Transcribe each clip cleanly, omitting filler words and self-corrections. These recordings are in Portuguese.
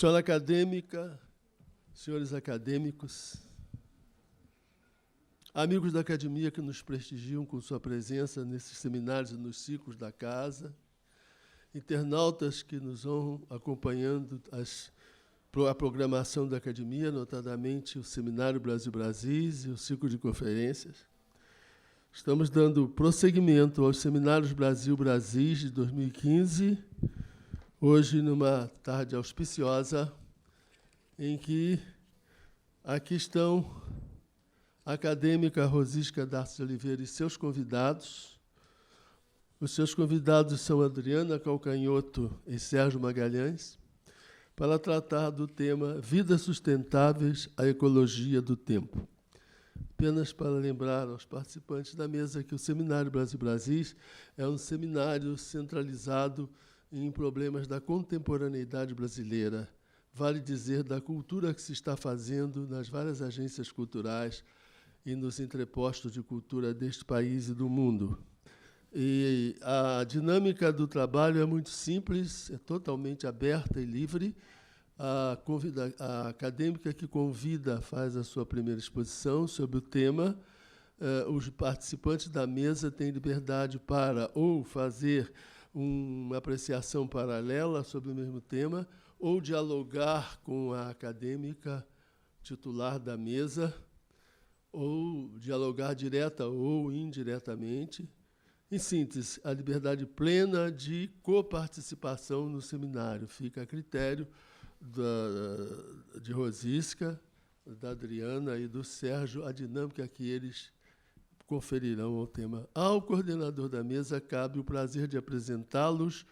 Senhora acadêmica, senhores acadêmicos, amigos da academia que nos prestigiam com sua presença nesses seminários e nos ciclos da casa, internautas que nos honram acompanhando a programação da academia, notadamente o Seminário Brasil-Brasis e o ciclo de conferências. Estamos dando prosseguimento aos Seminários Brasil-Brasis de 2015, hoje numa tarde auspiciosa, em que aqui estão a acadêmica Rosisca Darcy de Oliveira e seus convidados. Os seus convidados são Adriana Calcanhoto e Sérgio Magalhães, para tratar do tema Vidas Sustentáveis, a Ecologia do Tempo. Apenas para lembrar aos participantes da mesa que o Seminário Brasil-Brasis é um seminário centralizado em problemas da contemporaneidade brasileira, vale dizer, da cultura que se está fazendo nas várias agências culturais e nos entrepostos de cultura deste país e do mundo. E a dinâmica do trabalho é muito simples, é totalmente aberta e livre. A acadêmica que convida faz a sua primeira exposição sobre o tema. Os participantes da mesa têm liberdade para ou fazer uma apreciação paralela sobre o mesmo tema, ou dialogar com a acadêmica titular da mesa, ou dialogar direta ou indiretamente. Em síntese, a liberdade plena de coparticipação no seminário fica a critério de Rosisca, da Adriana e do Sérgio, a dinâmica que eles conferirão ao tema. Ao coordenador da mesa cabe o prazer de apresentá-los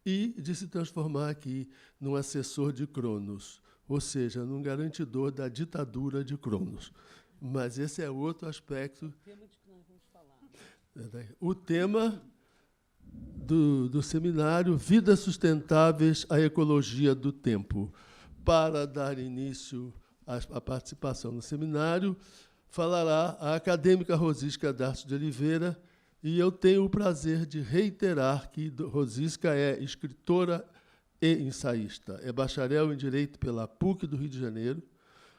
e de se transformar aqui num assessor de Cronos, ou seja, num garantidor da ditadura de Cronos. Mas esse é outro aspecto. O tema de que nós vamos falar. O tema do seminário Vidas Sustentáveis, a Ecologia do Tempo. Para dar início à participação no seminário, falará a acadêmica Rosisca Darcy de Oliveira, e eu tenho o prazer de reiterar que Rosisca é escritora e ensaísta. É bacharel em Direito pela PUC do Rio de Janeiro,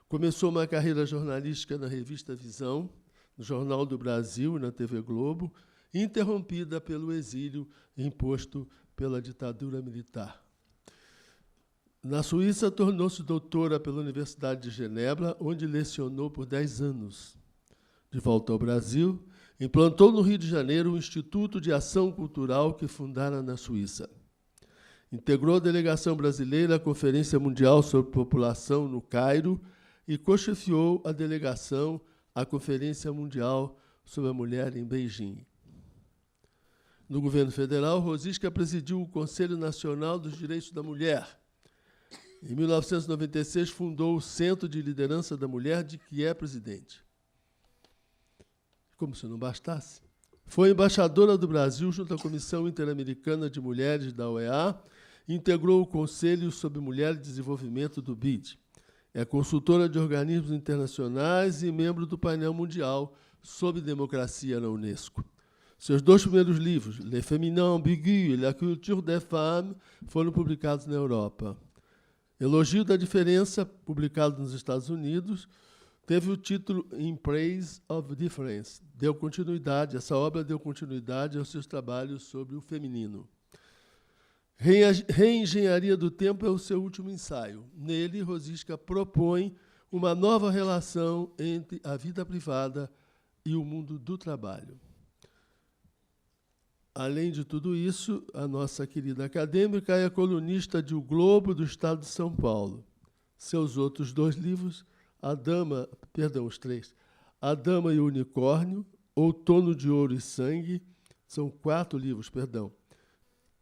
começou uma carreira jornalística na revista Visão, no Jornal do Brasil e na TV Globo, interrompida pelo exílio imposto pela ditadura militar. Na Suíça, tornou-se doutora pela Universidade de Genebra, onde lecionou por 10 anos. De volta ao Brasil, implantou no Rio de Janeiro o Instituto de Ação Cultural que fundara na Suíça. Integrou a delegação brasileira à Conferência Mundial sobre População no Cairo e cochefiou a delegação à Conferência Mundial sobre a Mulher em Beijing. No governo federal, Rosisca presidiu o Conselho Nacional dos Direitos da Mulher. Em 1996, fundou o Centro de Liderança da Mulher, de que é presidente. Como se não bastasse, foi embaixadora do Brasil junto à Comissão Interamericana de Mulheres da OEA e integrou o Conselho sobre Mulher e Desenvolvimento do BID. É consultora de organismos internacionais e membro do painel mundial sobre democracia na Unesco. Seus 2 primeiros livros, Le Féminin Ambigu e La Culture des Femmes, foram publicados na Europa. Elogio da Diferença, publicado nos Estados Unidos, teve o título In Praise of Difference. Essa obra deu continuidade aos seus trabalhos sobre o feminino. Reengenharia do Tempo é o seu último ensaio. Nele, Rosisca propõe uma nova relação entre a vida privada e o mundo do trabalho. Além de tudo isso, a nossa querida acadêmica é colunista de O Globo do Estado de São Paulo. Seus outros 2 livros, os 3, A Dama e o Unicórnio, Outono de Ouro e Sangue, são 4 livros,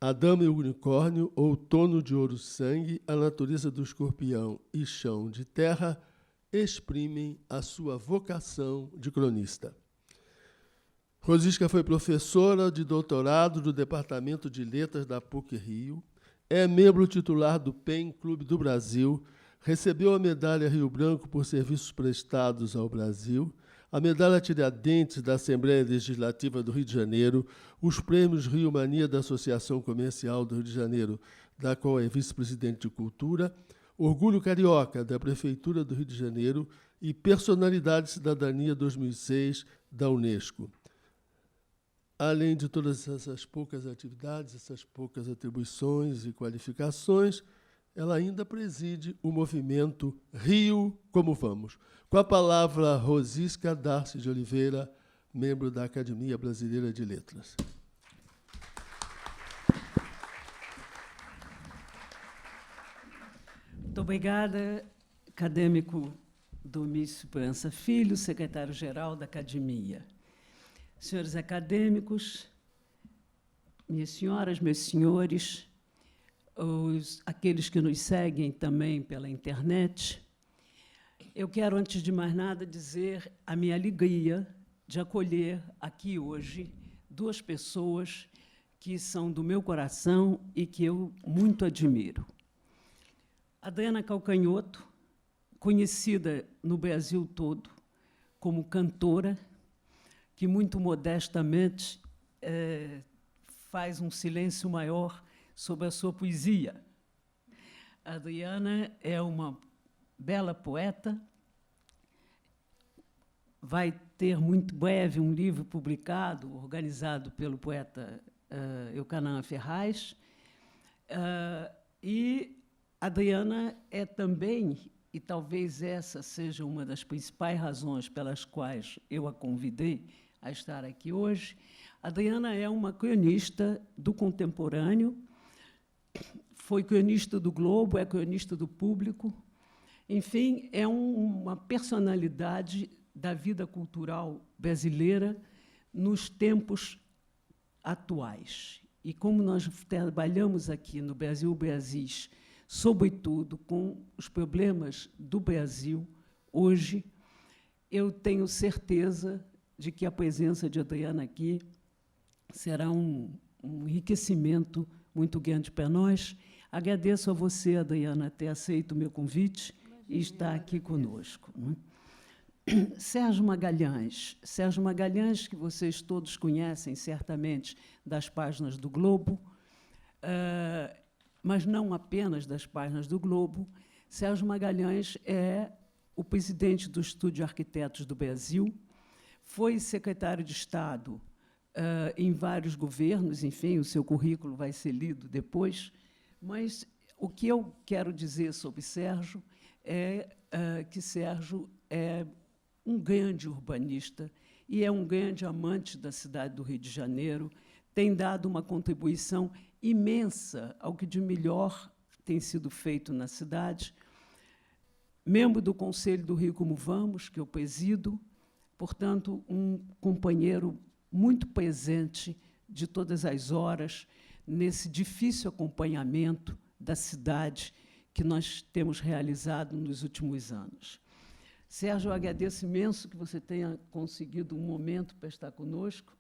A Dama e o Unicórnio, Outono de Ouro e Sangue, A Natureza do Escorpião e Chão de Terra, exprimem a sua vocação de cronista. Rosisca foi professora de doutorado do Departamento de Letras da PUC-Rio, é membro titular do PEN Clube do Brasil, recebeu a medalha Rio Branco por serviços prestados ao Brasil, a medalha Tiradentes da Assembleia Legislativa do Rio de Janeiro, os prêmios Rio Mania da Associação Comercial do Rio de Janeiro, da qual é vice-presidente de Cultura, Orgulho Carioca, da Prefeitura do Rio de Janeiro, e Personalidade Cidadania 2006, da Unesco. Além de todas essas poucas atividades, essas poucas atribuições e qualificações, ela ainda preside o movimento Rio Como Vamos. Com a palavra, Rosisca Darcy de Oliveira, membro da Academia Brasileira de Letras. Muito obrigada, acadêmico Domício França Filho, secretário-geral da Academia. Senhores acadêmicos, minhas senhoras, meus senhores, aqueles que nos seguem também pela internet, eu quero, antes de mais nada, dizer a minha alegria de acolher aqui hoje duas pessoas que são do meu coração e que eu muito admiro. Adriana Calcanhoto, conhecida no Brasil todo como cantora, que muito modestamente faz um silêncio maior sobre a sua poesia. A Adriana é uma bela poeta, vai ter muito breve um livro publicado, organizado pelo poeta Eucanã Ferraz, e Adriana é também, e talvez essa seja uma das principais razões pelas quais eu a convidei a estar aqui hoje, Adriana é uma cronista do contemporâneo, foi cronista do Globo, é cronista do Público, enfim, é uma personalidade da vida cultural brasileira nos tempos atuais. E como nós trabalhamos aqui no Brasil Brasis, sobretudo com os problemas do Brasil hoje, eu tenho certeza de que a presença de Adriana aqui será um enriquecimento muito grande para nós. Agradeço a você, Adriana, ter aceito o meu convite e estar aqui conosco. Sérgio Magalhães, que vocês todos conhecem, certamente, das páginas do Globo, mas não apenas das páginas do Globo. Sérgio Magalhães é o presidente do Estúdio de Arquitetos do Brasil, foi secretário de Estado em vários governos, enfim, o seu currículo vai ser lido depois, mas o que eu quero dizer sobre Sérgio é que Sérgio é um grande urbanista e é um grande amante da cidade do Rio de Janeiro, tem dado uma contribuição imensa ao que de melhor tem sido feito na cidade, membro do Conselho do Rio Como Vamos, que eu presido, portanto, um companheiro muito presente de todas as horas nesse difícil acompanhamento da cidade que nós temos realizado nos últimos anos. Sérgio, eu agradeço imenso que você tenha conseguido um momento para estar conosco.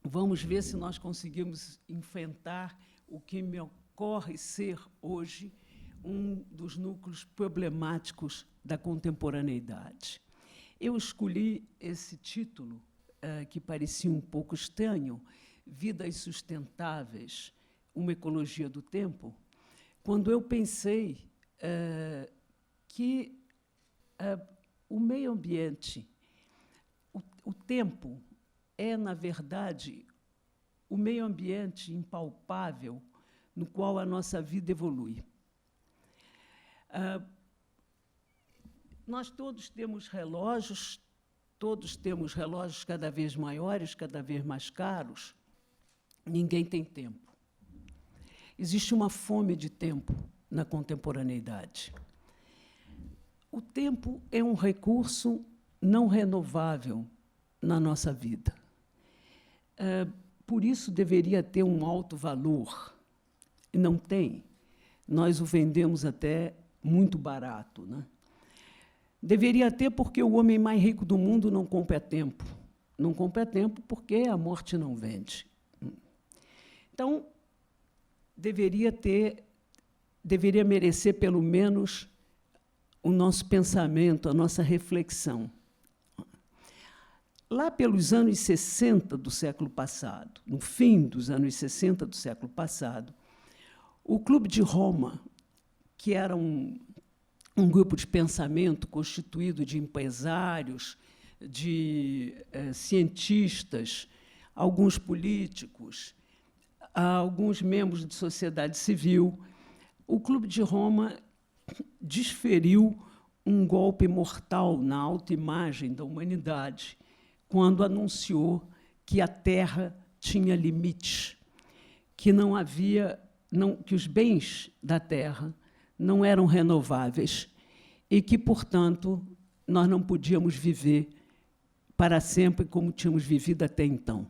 Vamos ver se nós conseguimos enfrentar o que me ocorre ser hoje um dos núcleos problemáticos da contemporaneidade. Eu escolhi esse título, que parecia um pouco estranho, Vidas Sustentáveis, uma ecologia do tempo, quando eu pensei que o meio ambiente, o tempo, é, na verdade, o meio ambiente impalpável no qual a nossa vida evolui. Nós todos temos relógios cada vez maiores, cada vez mais caros. Ninguém tem tempo. Existe uma fome de tempo na contemporaneidade. O tempo é um recurso não renovável na nossa vida. Por isso, deveria ter um alto valor. E não tem. Nós o vendemos até muito barato, né? Deveria ter porque o homem mais rico do mundo não compra tempo. Não compra tempo porque a morte não vende. Então, deveria merecer, pelo menos, o nosso pensamento, a nossa reflexão. Lá pelos anos 60 do século passado, no fim dos anos 60 do século passado, o Clube de Roma que era um grupo de pensamento constituído de empresários, de cientistas, alguns políticos, alguns membros de sociedade civil. O Clube de Roma desferiu um golpe mortal na autoimagem da humanidade quando anunciou que a Terra tinha limites, que não havia, que os bens da Terra não eram renováveis e que, portanto, nós não podíamos viver para sempre como tínhamos vivido até então.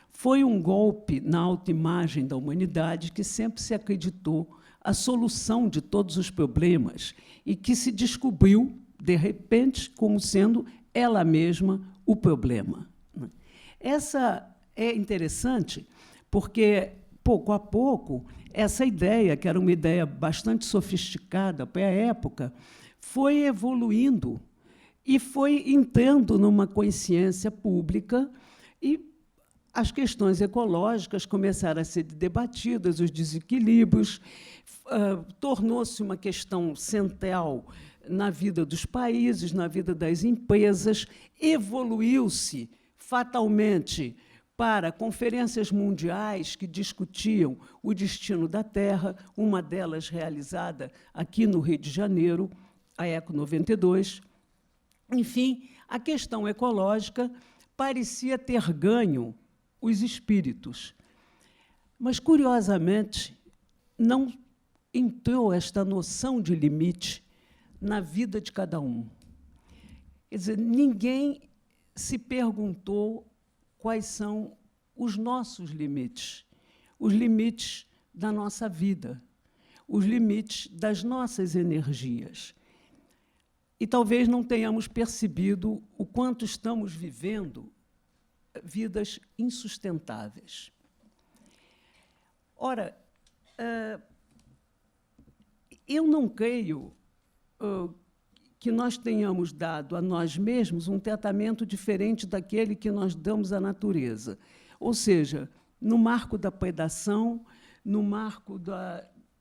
Foi um golpe na autoimagem da humanidade que sempre se acreditou a solução de todos os problemas e que se descobriu, de repente, como sendo ela mesma o problema. Essa é interessante porque, pouco a pouco, essa ideia, que era uma ideia bastante sofisticada para a época, foi evoluindo e foi entrando numa consciência pública e as questões ecológicas começaram a ser debatidas, os desequilíbrios, tornou-se uma questão central na vida dos países, na vida das empresas, evoluiu-se fatalmente para conferências mundiais que discutiam o destino da Terra, uma delas realizada aqui no Rio de Janeiro, a ECO 92. Enfim, a questão ecológica parecia ter ganho os espíritos. Mas, curiosamente, não entrou esta noção de limite na vida de cada um. Quer dizer, ninguém se perguntou quais são os nossos limites, os limites da nossa vida, os limites das nossas energias. E talvez não tenhamos percebido o quanto estamos vivendo vidas insustentáveis. Ora, eu não creio que nós tenhamos dado a nós mesmos um tratamento diferente daquele que nós damos à natureza. Ou seja, no marco da predação, no marco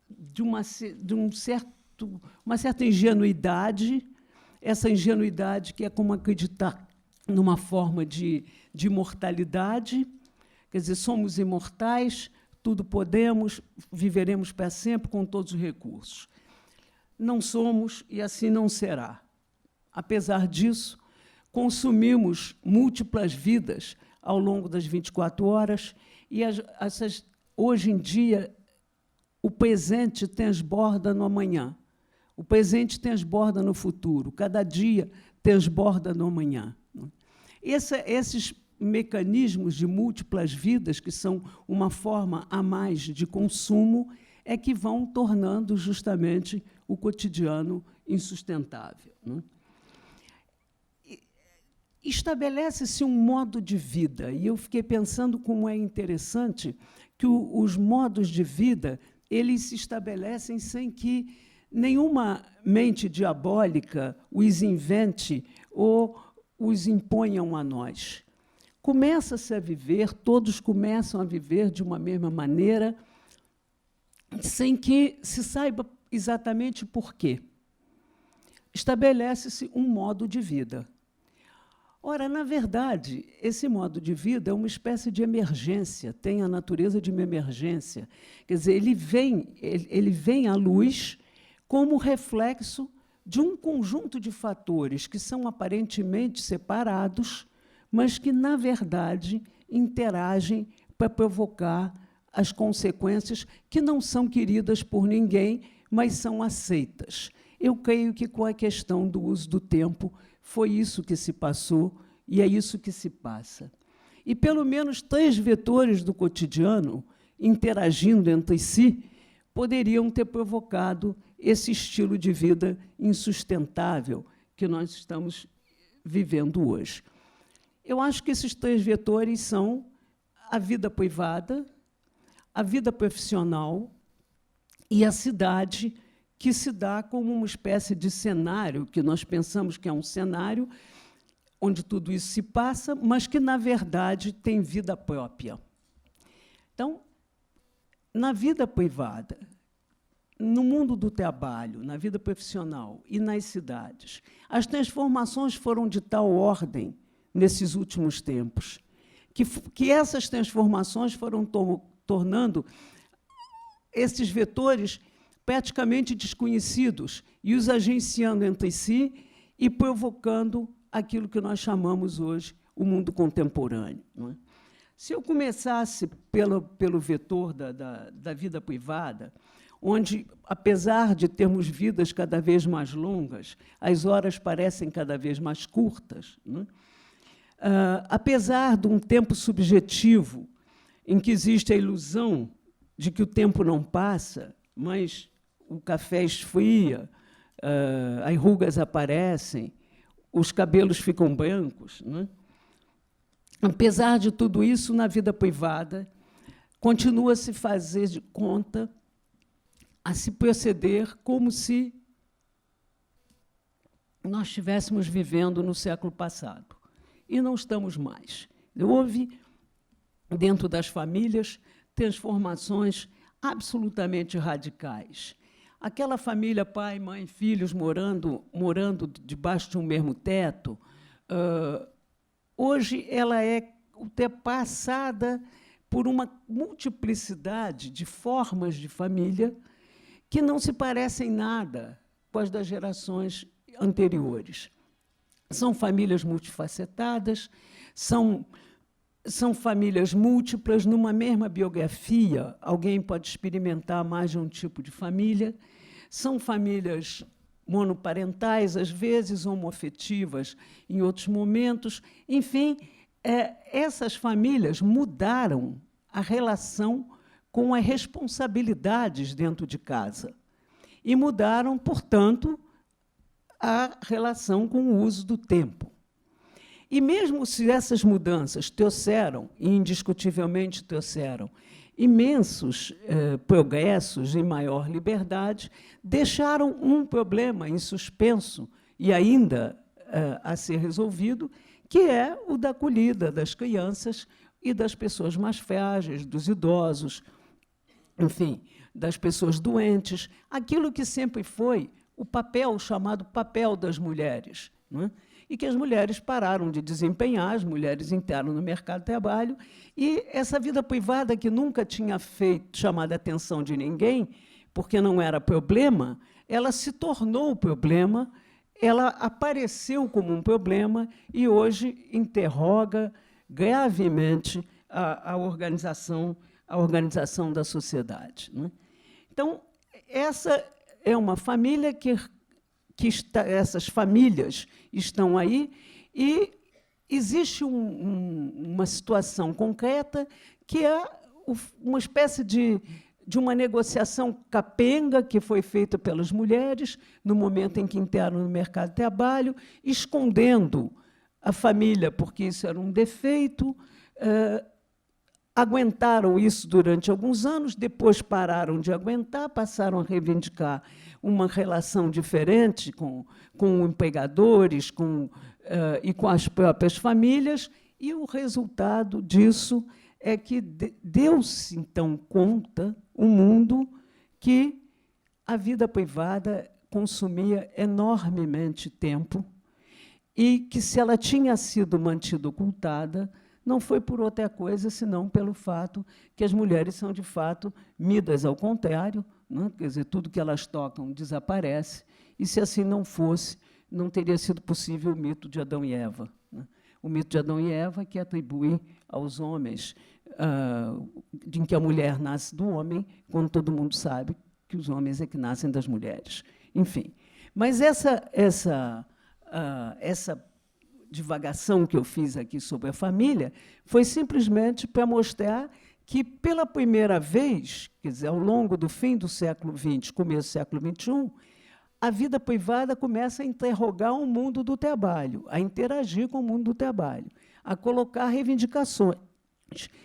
de uma certa ingenuidade, essa ingenuidade que é como acreditar numa forma de imortalidade, quer dizer, somos imortais, tudo podemos, viveremos para sempre com todos os recursos. Não somos e assim não será. Apesar disso, consumimos múltiplas vidas ao longo das 24 horas e hoje em dia o presente transborda no amanhã, o presente transborda no futuro, cada dia transborda no amanhã. Esses mecanismos de múltiplas vidas, que são uma forma a mais de consumo, é que vão tornando justamente o cotidiano insustentável. Estabelece-se um modo de vida, e eu fiquei pensando como é interessante que os modos de vida eles se estabelecem sem que nenhuma mente diabólica os invente ou os imponham a nós. Começa-se a viver, todos começam a viver de uma mesma maneira, sem que se saiba exatamente por quê. Estabelece-se um modo de vida. Ora, na verdade, esse modo de vida é uma espécie de emergência, tem a natureza de uma emergência. Quer dizer, ele vem à luz como reflexo de um conjunto de fatores que são aparentemente separados, mas que, na verdade, interagem para provocar as consequências que não são queridas por ninguém, mas são aceitas. Eu creio que, com a questão do uso do tempo, foi isso que se passou e é isso que se passa. E, pelo menos, 3 vetores do cotidiano, interagindo entre si, poderiam ter provocado esse estilo de vida insustentável que nós estamos vivendo hoje. Eu acho que esses 3 vetores são a vida privada, a vida profissional e a cidade, que se dá como uma espécie de cenário, que nós pensamos que é um cenário onde tudo isso se passa, mas que, na verdade, tem vida própria. Então, na vida privada, no mundo do trabalho, na vida profissional e nas cidades, as transformações foram de tal ordem nesses últimos tempos, que essas transformações foram tornando esses vetores praticamente desconhecidos e os agenciando entre si e provocando aquilo que nós chamamos hoje o mundo contemporâneo, não é? Se eu começasse pelo vetor da vida privada, onde, apesar de termos vidas cada vez mais longas, as horas parecem cada vez mais curtas, né? Apesar de um tempo subjetivo, em que existe a ilusão de que o tempo não passa, mas o café esfria, as rugas aparecem, os cabelos ficam brancos, né? Apesar de tudo isso, na vida privada, continua a se fazer de conta, a se proceder como se nós estivéssemos vivendo no século passado. E não estamos mais. Houve, dentro das famílias, transformações absolutamente radicais. Aquela família, pai, mãe, filhos, morando debaixo de um mesmo teto, hoje ela é ultrapassada por uma multiplicidade de formas de família que não se parecem nada com as das gerações anteriores. São famílias multifacetadas, são famílias múltiplas. Numa mesma biografia, alguém pode experimentar mais de um tipo de família. São famílias monoparentais, às vezes homoafetivas, em outros momentos. Enfim, essas famílias mudaram a relação com as responsabilidades dentro de casa e mudaram, portanto, a relação com o uso do tempo. E mesmo se essas mudanças trouxeram, e indiscutivelmente trouxeram, imensos progressos em maior liberdade, deixaram um problema em suspenso e ainda a ser resolvido, que é o da acolhida das crianças e das pessoas mais frágeis, dos idosos, enfim, das pessoas doentes, aquilo que sempre foi o papel, chamado papel das mulheres, não é? E que as mulheres pararam de desempenhar, as mulheres entraram no mercado de trabalho, e essa vida privada que nunca tinha chamado a atenção de ninguém, porque não era problema, ela se tornou problema, ela apareceu como um problema e hoje interroga gravemente a organização da sociedade, não é? Então, essa é uma família que essas famílias estão aí e existe uma situação concreta que é uma espécie de uma negociação capenga que foi feita pelas mulheres no momento em que entraram no mercado de trabalho, escondendo a família, porque isso era um defeito, aguentaram isso durante alguns anos, depois pararam de aguentar, passaram a reivindicar uma relação diferente com empregadores e com as próprias famílias, e o resultado disso é que deu-se, então, conta, o mundo, que a vida privada consumia enormemente tempo e que, se ela tinha sido mantida ocultada, não foi por outra coisa, senão pelo fato que as mulheres são, de fato, midas ao contrário, né? Quer dizer, tudo que elas tocam desaparece, e, se assim não fosse, não teria sido possível o mito de Adão e Eva, né? O mito de Adão e Eva, que atribui aos homens, em que a mulher nasce do homem, quando todo mundo sabe que os homens é que nascem das mulheres. Enfim, mas essa divagação que eu fiz aqui sobre a família foi simplesmente para mostrar que, pela primeira vez, quer dizer, ao longo do fim do século XX, começo do século XXI, a vida privada começa a interrogar o mundo do trabalho, a interagir com o mundo do trabalho, a colocar reivindicações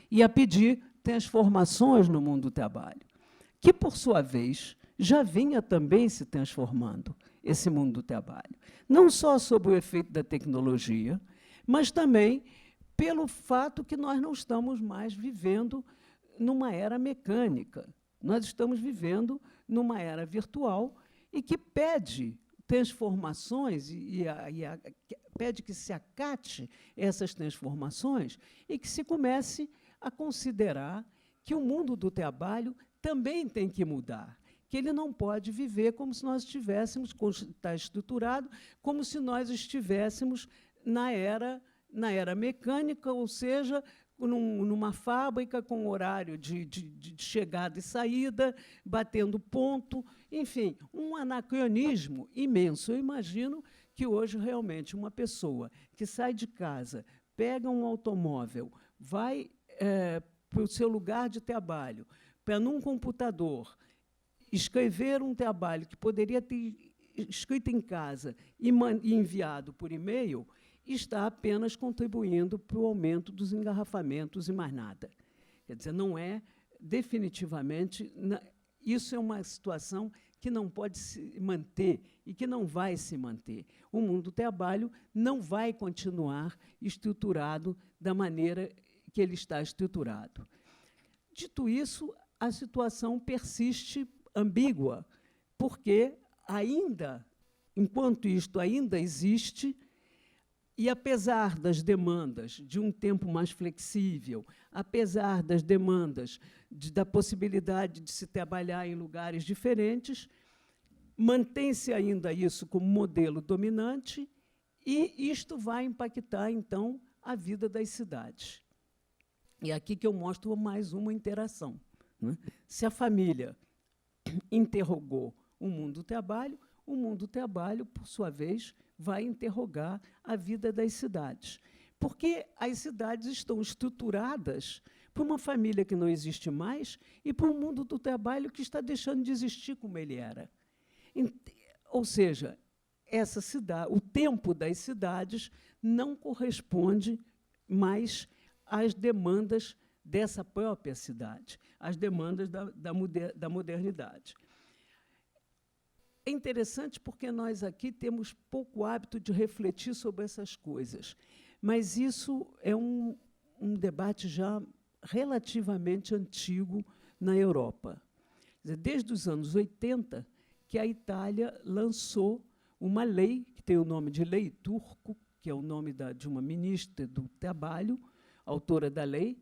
e a pedir transformações no mundo do trabalho, que, por sua vez, já vinha também se transformando, esse mundo do trabalho. Não só sob o efeito da tecnologia, mas também pelo fato que nós não estamos mais vivendo numa era mecânica. Nós estamos vivendo numa era virtual e que pede transformações pede que se acate essas transformações e que se comece a considerar que o mundo do trabalho também tem que mudar, que ele não pode viver como se nós estivéssemos, está estruturado, como se nós estivéssemos na era mecânica, ou seja, numa fábrica com horário de chegada e saída, batendo ponto, enfim, um anacronismo imenso. Eu imagino que hoje, realmente, uma pessoa que sai de casa, pega um automóvel, vai para o seu lugar de trabalho, para, num computador, escrever um trabalho que poderia ter escrito em casa e enviado por e-mail, está apenas contribuindo para o aumento dos engarrafamentos e mais nada. Quer dizer, não é definitivamente... Isso é uma situação que não pode se manter e que não vai se manter. O mundo do trabalho não vai continuar estruturado da maneira que ele está estruturado. Dito isso, a situação persiste ambígua, porque ainda, enquanto isto ainda existe, e apesar das demandas de um tempo mais flexível, apesar das demandas da possibilidade de se trabalhar em lugares diferentes, mantém-se ainda isso como modelo dominante e isto vai impactar, então, a vida das cidades. E é aqui que eu mostro mais uma interação, né? Se a família interrogou o mundo do trabalho, por sua vez, vai interrogar a vida das cidades. Porque as cidades estão estruturadas por uma família que não existe mais e por um mundo do trabalho que está deixando de existir como ele era. Ou seja, o tempo das cidades não corresponde mais às demandas dessa própria cidade, às demandas da modernidade. É interessante porque nós aqui temos pouco hábito de refletir sobre essas coisas, mas isso é um debate já relativamente antigo na Europa. Desde os anos 80, que a Itália lançou uma lei, que tem o nome de Lei Turco, que é o nome de uma ministra do Trabalho, autora da lei,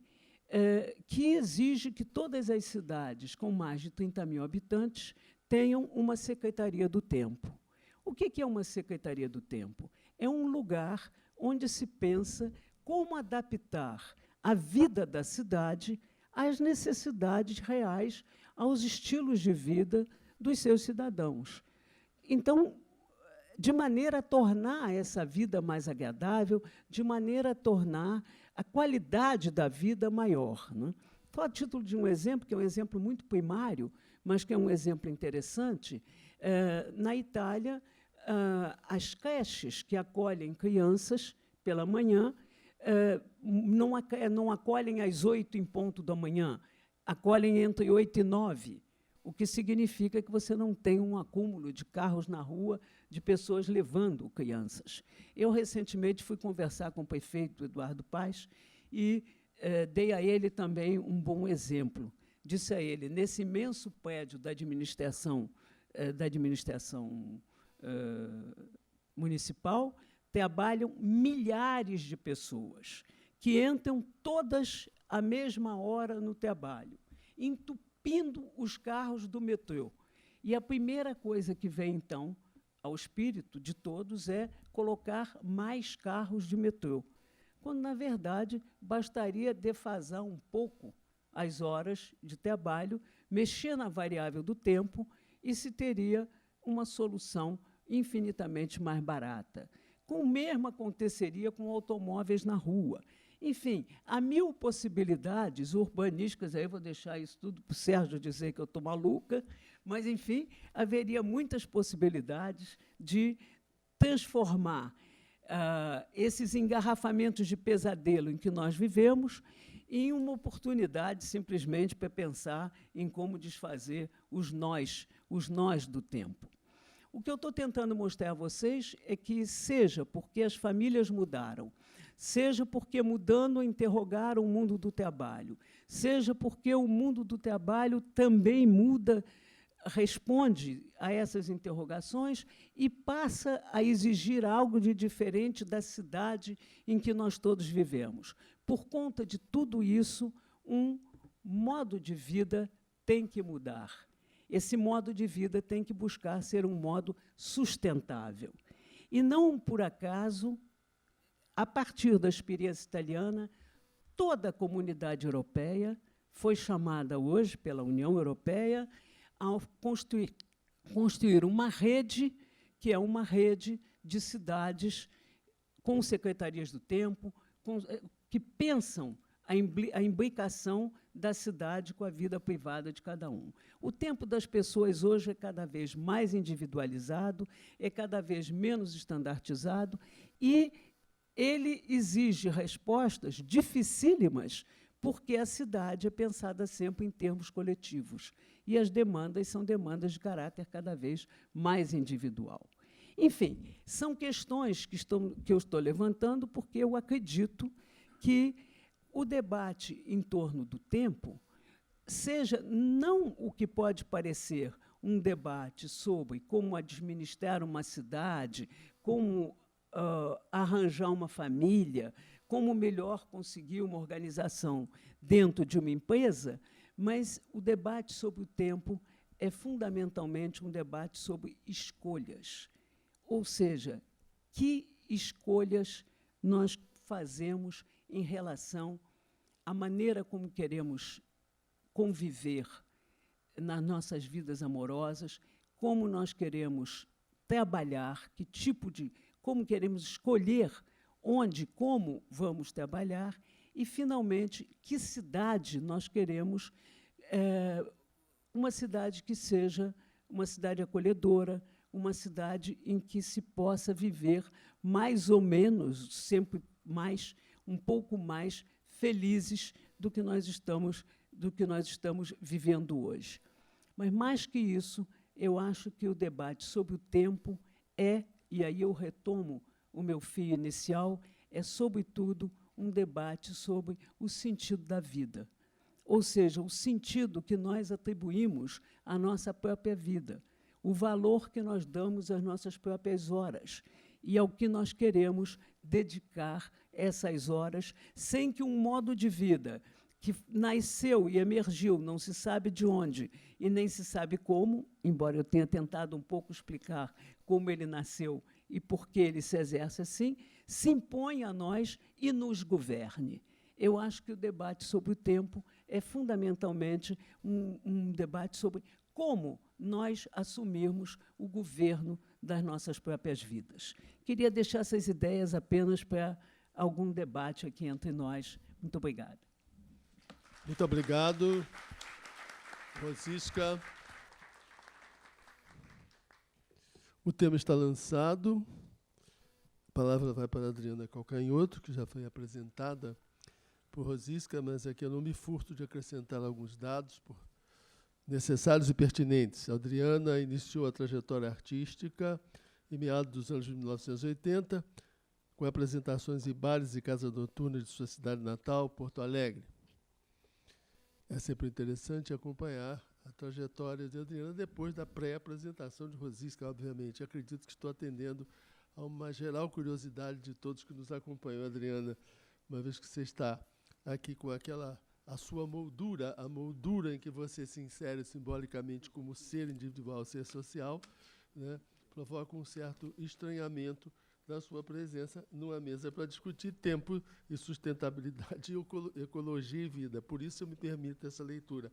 que exige que todas as cidades com mais de 30 mil habitantes tenham uma Secretaria do Tempo. O que é uma Secretaria do Tempo? É um lugar onde se pensa como adaptar a vida da cidade às necessidades reais, aos estilos de vida dos seus cidadãos. Então, de maneira a tornar essa vida mais agradável, de maneira a tornar a qualidade da vida maior, né? Só a título de um exemplo, que é um exemplo muito primário, mas que é um exemplo interessante, na Itália, as creches que acolhem crianças pela manhã não acolhem às 8 em ponto da manhã, acolhem entre 8 e 9, o que significa que você não tem um acúmulo de carros na rua, de pessoas levando crianças. Eu, recentemente, fui conversar com o prefeito Eduardo Paes e dei a ele também um bom exemplo. Disse a ele, nesse imenso prédio da administração municipal, trabalham milhares de pessoas que entram todas à mesma hora no trabalho, entupindo os carros do metrô. E a primeira coisa que vem, então, ao espírito de todos é colocar mais carros de metrô, quando, na verdade, bastaria defasar um pouco as horas de trabalho, mexer na variável do tempo e se teria uma solução infinitamente mais barata. O mesmo aconteceria com automóveis na rua. Enfim, há 1000 possibilidades urbanísticas, aí eu vou deixar isso tudo para o Sérgio dizer que eu estou maluca, mas, enfim, haveria muitas possibilidades de transformar esses engarrafamentos de pesadelo em que nós vivemos em uma oportunidade, simplesmente, para pensar em como desfazer os nós do tempo. O que eu estou tentando mostrar a vocês é que, seja porque as famílias mudaram, seja porque, mudando, interrogaram o mundo do trabalho, seja porque o mundo do trabalho também muda responde a essas interrogações e passa a exigir algo de diferente da cidade em que nós todos vivemos. Por conta de tudo isso, um modo de vida tem que mudar. Esse modo de vida tem que buscar ser um modo sustentável. E não por acaso, a partir da experiência italiana, toda a comunidade europeia foi chamada hoje pela União Europeia a construir uma rede, que é uma rede de cidades com secretarias do tempo, que pensam a imbricação da cidade com a vida privada de cada um. O tempo das pessoas hoje é cada vez mais individualizado, é cada vez menos estandartizado, e ele exige respostas dificílimas, porque a cidade é pensada sempre em termos coletivos, e as demandas são demandas de caráter cada vez mais individual. Enfim, são questões que eu estou levantando porque eu acredito que o debate em torno do tempo seja não o que pode parecer um debate sobre como administrar uma cidade, como arranjar uma família, como melhor conseguir uma organização dentro de uma empresa, mas o debate sobre o tempo é fundamentalmente um debate sobre escolhas. Ou seja, que escolhas nós fazemos em relação à maneira como queremos conviver nas nossas vidas amorosas, como nós queremos trabalhar, como queremos escolher onde, como vamos trabalhar, e, finalmente, que cidade nós queremos, uma cidade que seja uma cidade acolhedora, uma cidade em que se possa viver mais ou menos, sempre mais, um pouco mais felizes do que nós estamos vivendo hoje. Mas, mais que isso, eu acho que o debate sobre o tempo e aí eu retomo o meu fio inicial, é, sobretudo, um debate sobre o sentido da vida, ou seja, o sentido que nós atribuímos à nossa própria vida, o valor que nós damos às nossas próprias horas e ao que nós queremos dedicar essas horas, sem que um modo de vida que nasceu e emergiu, não se sabe de onde e nem se sabe como, embora eu tenha tentado um pouco explicar como ele nasceu e por que ele se exerce assim, se impõe a nós e nos governe. Eu acho que o debate sobre o tempo é fundamentalmente um debate sobre como nós assumirmos o governo das nossas próprias vidas. Queria deixar essas ideias apenas para algum debate aqui entre nós. Muito obrigada. Muito obrigado, Rosisca. O tema está lançado. A palavra vai para a Adriana Calcanhoto, que já foi apresentada por Rosisca, mas aqui eu não me furto de acrescentar alguns dados necessários e pertinentes. A Adriana iniciou a trajetória artística em meados dos anos de 1980, com apresentações em bares e casas noturnas de sua cidade natal, Porto Alegre. É sempre interessante acompanhar a trajetória de Adriana depois da pré-apresentação de Rosisca, obviamente. Acredito que estou atendendo a uma geral curiosidade de todos que nos acompanham, Adriana, uma vez que você está aqui com a sua moldura, a moldura em que você se insere simbolicamente como ser individual, ser social, né, provoca um certo estranhamento da sua presença numa mesa para discutir tempo e sustentabilidade, ecologia e vida. Por isso eu me permito essa leitura,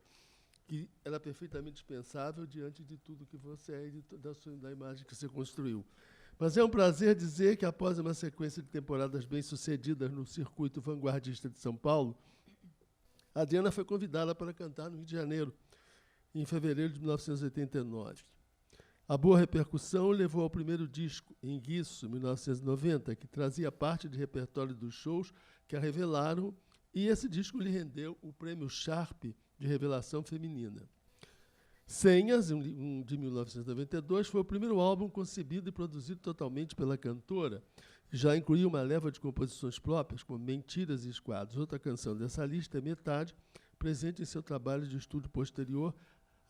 que era perfeitamente dispensável diante de tudo que você é e da imagem que você construiu. Mas é um prazer dizer que, após uma sequência de temporadas bem-sucedidas no circuito vanguardista de São Paulo, a Adriana foi convidada para cantar no Rio de Janeiro, em fevereiro de 1989. A boa repercussão levou ao primeiro disco, Em Guiço, 1990, que trazia parte de repertório dos shows que a revelaram, e esse disco lhe rendeu o prêmio Sharp de Revelação Feminina. Senhas, de 1992, foi o primeiro álbum concebido e produzido totalmente pela cantora. Já incluía uma leva de composições próprias, como Mentiras e Esquadros. Outra canção dessa lista é Metade, presente em seu trabalho de estúdio posterior,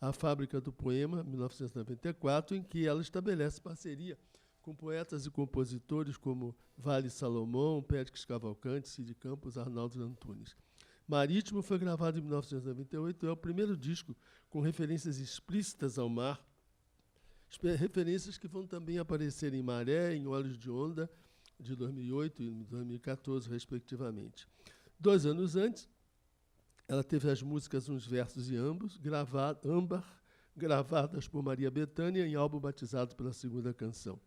A Fábrica do Poema, 1994, em que ela estabelece parceria com poetas e compositores como Vale Salomão, Péricles Cavalcante, Cid Campos, Arnaldo Antunes. Marítimo foi gravado em 1998, é o primeiro disco com referências explícitas ao mar, referências que vão também aparecer em Maré, em Olhos de Onda, de 2008 e 2014, respectivamente. 2 anos antes, ela teve as músicas Uns Versos e Âmbar, gravadas por Maria Bethânia em álbum batizado pela segunda canção.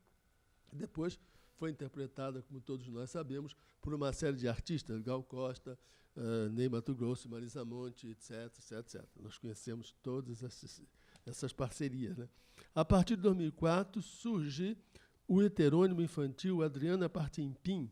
Depois foi interpretada, como todos nós sabemos, por uma série de artistas, Gal Costa, Ney Matogrosso, Marisa Monte, etc, etc, etc. Nós conhecemos todas essas parcerias, né? A partir de 2004, surge o heterônimo infantil Adriana Partimpim.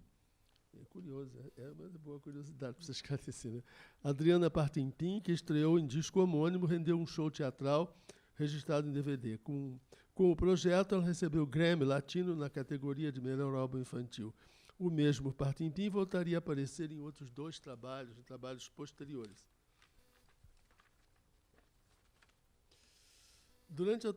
É curioso, é uma boa curiosidade para você esclarecer, né? Adriana Partimpim, que estreou em disco homônimo, rendeu um show teatral registrado em DVD. Com o projeto, ela recebeu o Grammy Latino na categoria de melhor álbum infantil. O mesmo Partimpim voltaria a aparecer em outros 2 trabalhos, em trabalhos posteriores. Durante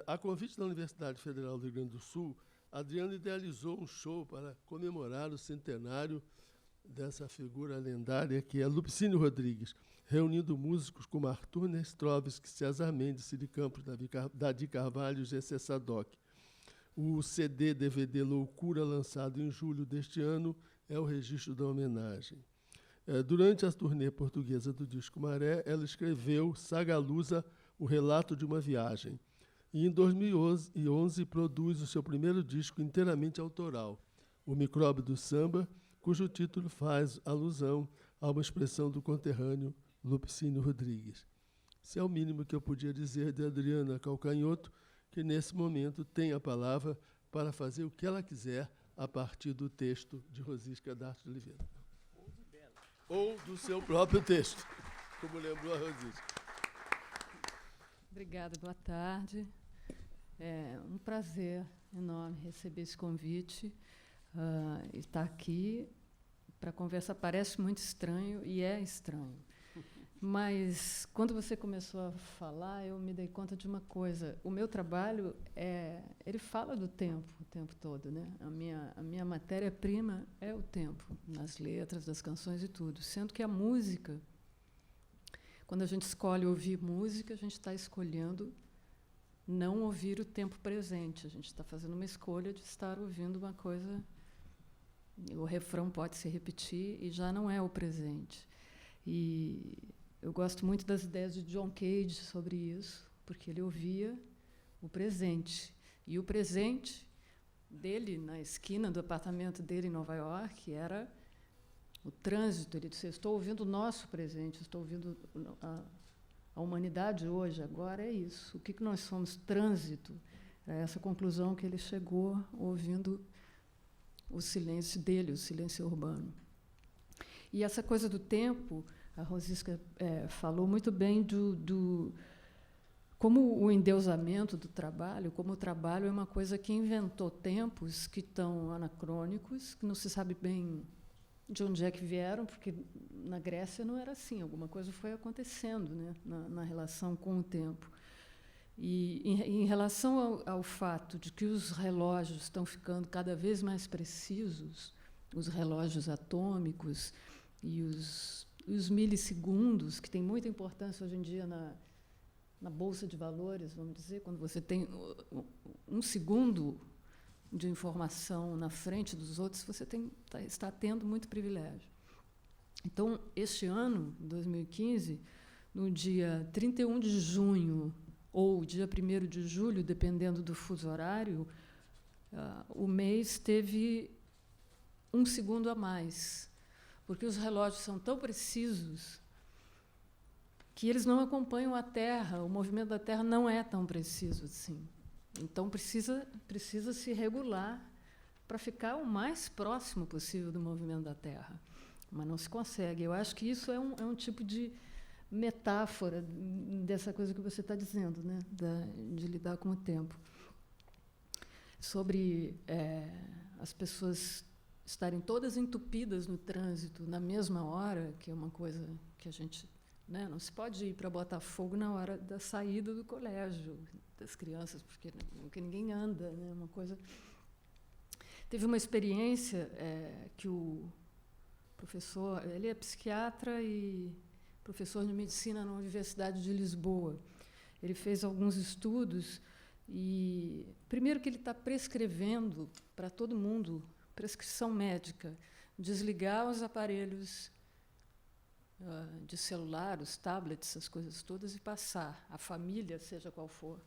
a convite da Universidade Federal do Rio Grande do Sul, Adriana idealizou um show para comemorar o centenário dessa figura lendária que é Lupicínio Rodrigues, reunindo músicos como Arthur Nestrovski, César Mendes, Cid Campos, Davi Carvalho e Gessé Sadoc. O CD-DVD Loucura, lançado em julho deste ano, é o registro da homenagem. Durante a turnê portuguesa do disco Maré, ela escreveu Sagalusa, o relato de uma viagem. E, em 2011, produz o seu primeiro disco inteiramente autoral, O Micróbio do Samba, cujo título faz alusão a uma expressão do conterrâneo Lupicínio Rodrigues. Isso é o mínimo que eu podia dizer de Adriana Calcanhoto, que, nesse momento, tem a palavra para fazer o que ela quiser a partir do texto de Rosisca d'Arte de Oliveira. Ou do seu próprio texto, como lembrou a Rosisca. Obrigada, boa tarde. É um prazer enorme receber esse convite e estar aqui para conversar. Parece muito estranho, e é estranho. Mas, quando você começou a falar, eu me dei conta de uma coisa. O meu trabalho, ele fala do tempo o tempo todo, né? A minha matéria-prima é o tempo, nas letras, das canções e tudo. Sendo que a música, quando a gente escolhe ouvir música, a gente está escolhendo não ouvir o tempo presente. A gente está fazendo uma escolha de estar ouvindo uma coisa. O refrão pode se repetir e já não é o presente. E eu gosto muito das ideias de John Cage sobre isso, porque ele ouvia o presente. E o presente dele, na esquina do apartamento dele em Nova York, era o trânsito. Ele disse: estou ouvindo o nosso presente, estou ouvindo a humanidade hoje, agora é isso. O que nós somos? Trânsito. É essa conclusão que ele chegou ouvindo o silêncio dele, o silêncio urbano. E essa coisa do tempo, a Rosisca falou muito bem como o endeusamento do trabalho, como o trabalho é uma coisa que inventou tempos que estão anacrônicos, que não se sabe bem de onde é que vieram, porque na Grécia não era assim, alguma coisa foi acontecendo, né, na relação com o tempo. E, em relação ao fato de que os relógios estão ficando cada vez mais precisos, os relógios atômicos e os milissegundos, que têm muita importância hoje em dia na bolsa de valores, vamos dizer, quando você tem um segundo de informação na frente dos outros, você está tendo muito privilégio. Então, este ano, 2015, no dia 31 de junho ou dia 1º de julho, dependendo do fuso horário, o mês teve 1 segundo a mais, porque os relógios são tão precisos que eles não acompanham a Terra, o movimento da Terra não é tão preciso assim. Então, precisa se regular para ficar o mais próximo possível do movimento da Terra, mas não se consegue. Eu acho que isso é um tipo de metáfora dessa coisa que você está dizendo, né, de lidar com o tempo. Sobre as pessoas estarem todas entupidas no trânsito na mesma hora, que é uma coisa que a gente né? Não se pode ir para Botafogo na hora da saída do colégio das crianças, porque ninguém anda, né? Uma coisa. Teve uma experiência que o professor, ele é psiquiatra e professor de medicina na Universidade de Lisboa. Ele fez alguns estudos e, primeiro, que ele está prescrevendo para todo mundo, prescrição médica, desligar os aparelhos de celular, os tablets, as coisas todas, e passar a família, seja qual for,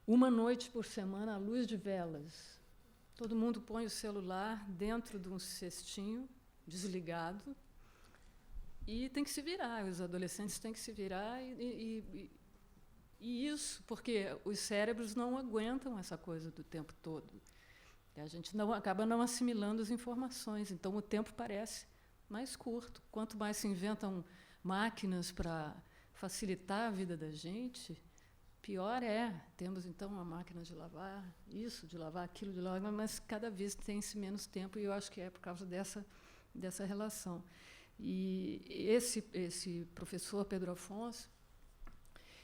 uma noite por semana à luz de velas. Todo mundo põe o celular dentro de um cestinho, desligado, e tem que se virar, os adolescentes têm que se virar, e isso porque os cérebros não aguentam essa coisa do tempo todo. A gente acaba não assimilando as informações, então o tempo parece mais curto. Quanto mais se inventam máquinas para facilitar a vida da gente, pior é. Temos, então, uma máquina de lavar isso, de lavar aquilo, de lavar, mas cada vez tem-se menos tempo, e eu acho que é por causa dessa relação. E esse professor, Pedro Afonso,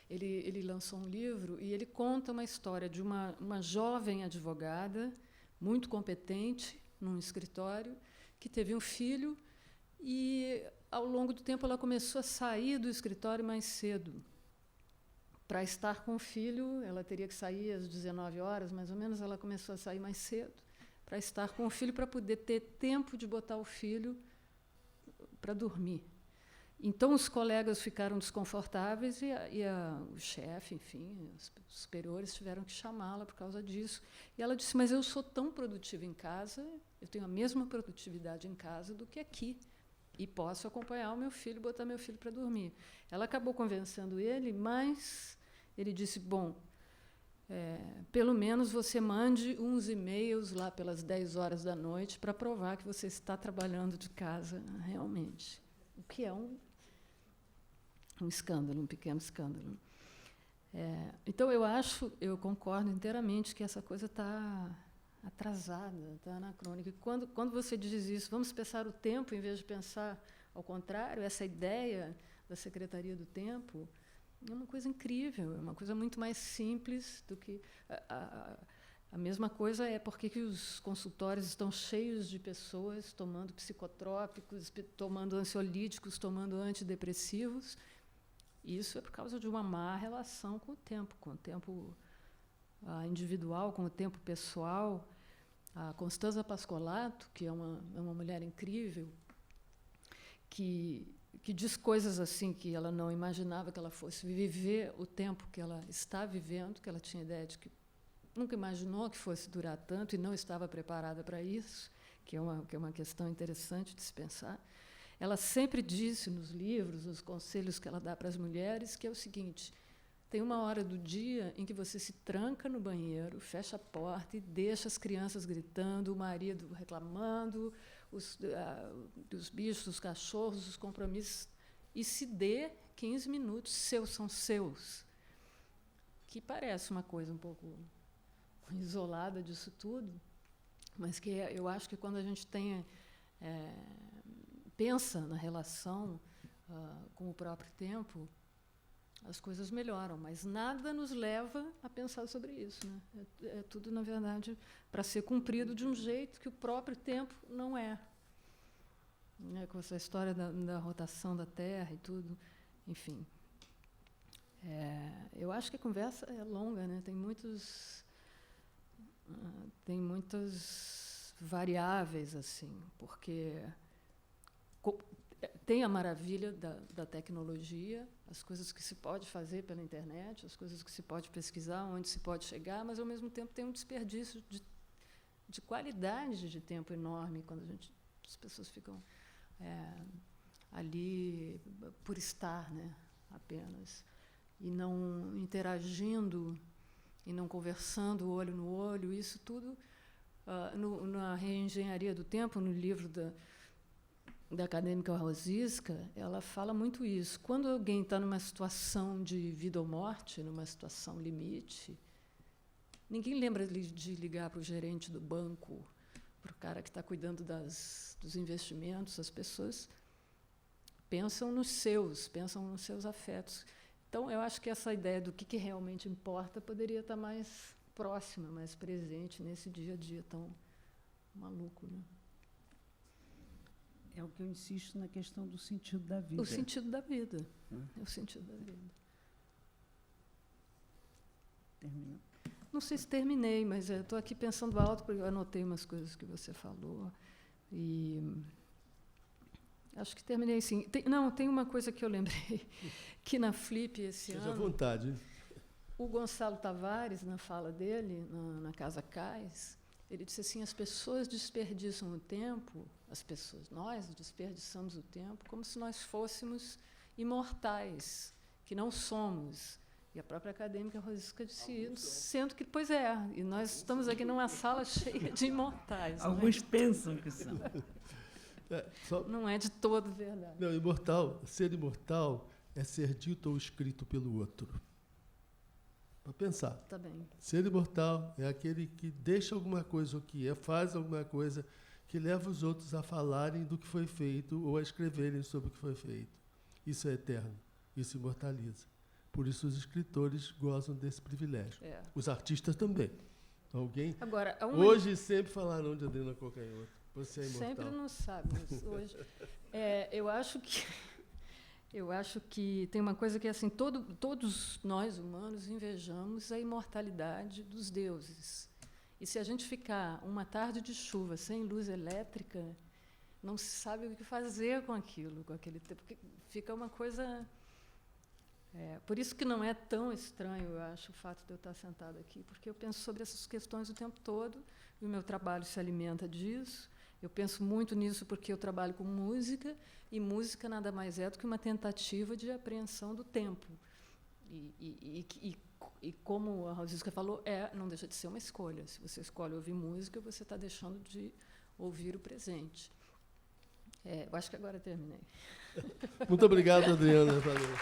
ele lançou um livro e ele conta uma história de uma jovem advogada, muito competente, num escritório, que teve um filho e, ao longo do tempo, ela começou a sair do escritório mais cedo. Para estar com o filho, ela teria que sair às 19 horas, mais ou menos, ela começou a sair mais cedo, para estar com o filho, para poder ter tempo de botar o filho para dormir. Então, os colegas ficaram desconfortáveis e o chefe, enfim, os superiores tiveram que chamá-la por causa disso. E ela disse, mas eu sou tão produtiva em casa, eu tenho a mesma produtividade em casa do que aqui, e posso acompanhar o meu filho, botar meu filho para dormir. Ela acabou convencendo ele, mas ele disse, bom, pelo menos você mande uns e-mails lá pelas 10 horas da noite para provar que você está trabalhando de casa realmente. O que é um escândalo, um pequeno escândalo. Então, eu concordo inteiramente que essa coisa está atrasada, está anacrônica. E quando você diz isso, vamos pensar o tempo em vez de pensar ao contrário, essa ideia da Secretaria do Tempo é uma coisa incrível, é uma coisa muito mais simples do que... A mesma coisa é porque que os consultórios estão cheios de pessoas tomando psicotrópicos, tomando ansiolíticos, tomando antidepressivos. Isso é por causa de uma má relação com o tempo individual, com o tempo pessoal. A Constanza Pascolato, que é uma mulher incrível, que diz coisas assim que ela não imaginava que ela fosse viver o tempo que ela está vivendo, que ela tinha ideia de que nunca imaginou que fosse durar tanto e não estava preparada para isso, que é uma questão interessante de se pensar. Ela sempre disse nos livros, nos conselhos que ela dá para as mulheres, que é o seguinte: tem uma hora do dia em que você se tranca no banheiro, fecha a porta e deixa as crianças gritando, o marido reclamando, os bichos, os cachorros, os compromissos, e se dê 15 minutos, são seus. Que parece uma coisa um pouco isolada disso tudo, mas que eu acho que quando a gente pensa na relação com o próprio tempo, as coisas melhoram, mas nada nos leva a pensar sobre isso, né? É tudo, na verdade, para ser cumprido de um jeito que o próprio tempo não é. Com essa história da rotação da Terra e tudo, enfim. Eu acho que a conversa é longa, né? Tem muitas variáveis, assim, porque tem a maravilha da tecnologia, as coisas que se pode fazer pela internet, as coisas que se pode pesquisar, onde se pode chegar, mas, ao mesmo tempo, tem um desperdício de qualidade de tempo enorme quando as pessoas ficam ali por estar, né, apenas, e não interagindo, e não conversando olho no olho. Isso tudo, na Reengenharia do Tempo, no livro da acadêmica Rosiska, ela fala muito isso. Quando alguém está numa situação de vida ou morte, numa situação limite, ninguém lembra de ligar para o gerente do banco, para o cara que está cuidando dos investimentos. As pessoas pensam nos seus afetos. Então, eu acho que essa ideia do que realmente importa poderia estar mais próxima, mais presente nesse dia a dia tão maluco, né? É o que eu insisto na questão do sentido da vida. O sentido da vida. É o sentido da vida. Terminou. Não sei se terminei, mas estou aqui pensando alto, porque eu anotei umas coisas que você falou. E acho que terminei, sim. Tem uma coisa que eu lembrei, que na Flip esse ano... Seja à vontade. O Gonçalo Tavares, na fala dele, na Casa Cais, ele disse assim, as pessoas desperdiçam o tempo, nós desperdiçamos o tempo como se nós fôssemos imortais, que não somos. E a própria acadêmica Rosisca disse isso, sendo que, pois é, e nós estamos aqui numa sala cheia de imortais. Alguns pensam que são. Não é de todo verdade. Não, ser imortal é ser dito ou escrito pelo outro. Para pensar. Tá bem. Ser imortal é aquele que deixa alguma coisa, faz alguma coisa que leva os outros a falarem do que foi feito ou a escreverem sobre o que foi feito. Isso é eterno, isso imortaliza. Por isso os escritores gozam desse privilégio. Os artistas também. Agora, hoje sempre falarão de Adriana Calcanhoto. Você é imortal. Sempre não sabe, mas hoje... Eu acho que tem uma coisa que é assim, todos nós humanos invejamos a imortalidade dos deuses. E se a gente ficar uma tarde de chuva sem luz elétrica, não se sabe o que fazer com aquilo, com aquele tempo, porque fica uma coisa... por isso que não é tão estranho, eu acho, o fato de eu estar sentada aqui, porque eu penso sobre essas questões o tempo todo, e o meu trabalho se alimenta disso. Eu penso muito nisso porque eu trabalho com música, e música nada mais é do que uma tentativa de apreensão do tempo. E como a Rosisca falou, não deixa de ser uma escolha. Se você escolhe ouvir música, você está deixando de ouvir o presente. Eu acho que agora terminei. Muito obrigado, Adriana. Valeu.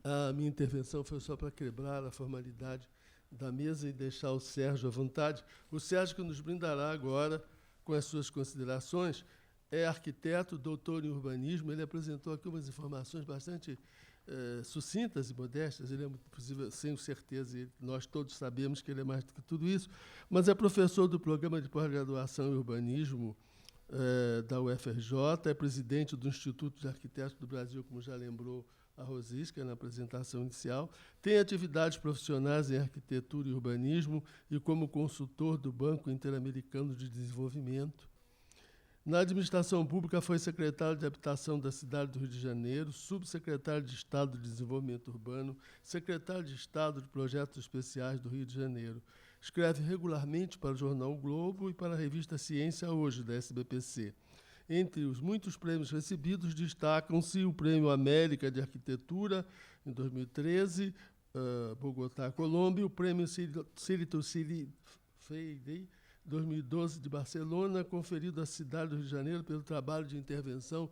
A minha intervenção foi só para quebrar a formalidade da mesa e deixar o Sérgio à vontade. O Sérgio, que nos brindará agora com as suas considerações, é arquiteto, doutor em urbanismo. Ele apresentou aqui umas informações bastante sucintas e modestas. Ele é, possível, sem certeza, nós todos sabemos que ele é mais do que tudo isso, mas é professor do programa de pós-graduação em urbanismo da UFRJ, é presidente do Instituto de Arquitetos do Brasil, como já lembrou a Rosisca na apresentação inicial, tem atividades profissionais em arquitetura e urbanismo e como consultor do Banco Interamericano de Desenvolvimento. Na administração pública foi secretário de Habitação da cidade do Rio de Janeiro, subsecretário de Estado de Desenvolvimento Urbano, secretário de Estado de Projetos Especiais do Rio de Janeiro. Escreve regularmente para o jornal o Globo e para a revista Ciência Hoje, da SBPC. Entre os muitos prêmios recebidos, destacam-se o Prêmio América de Arquitetura, em 2013, Bogotá, Colômbia, o Prêmio Círito Feidei, 2012, de Barcelona, conferido à cidade do Rio de Janeiro pelo trabalho de intervenção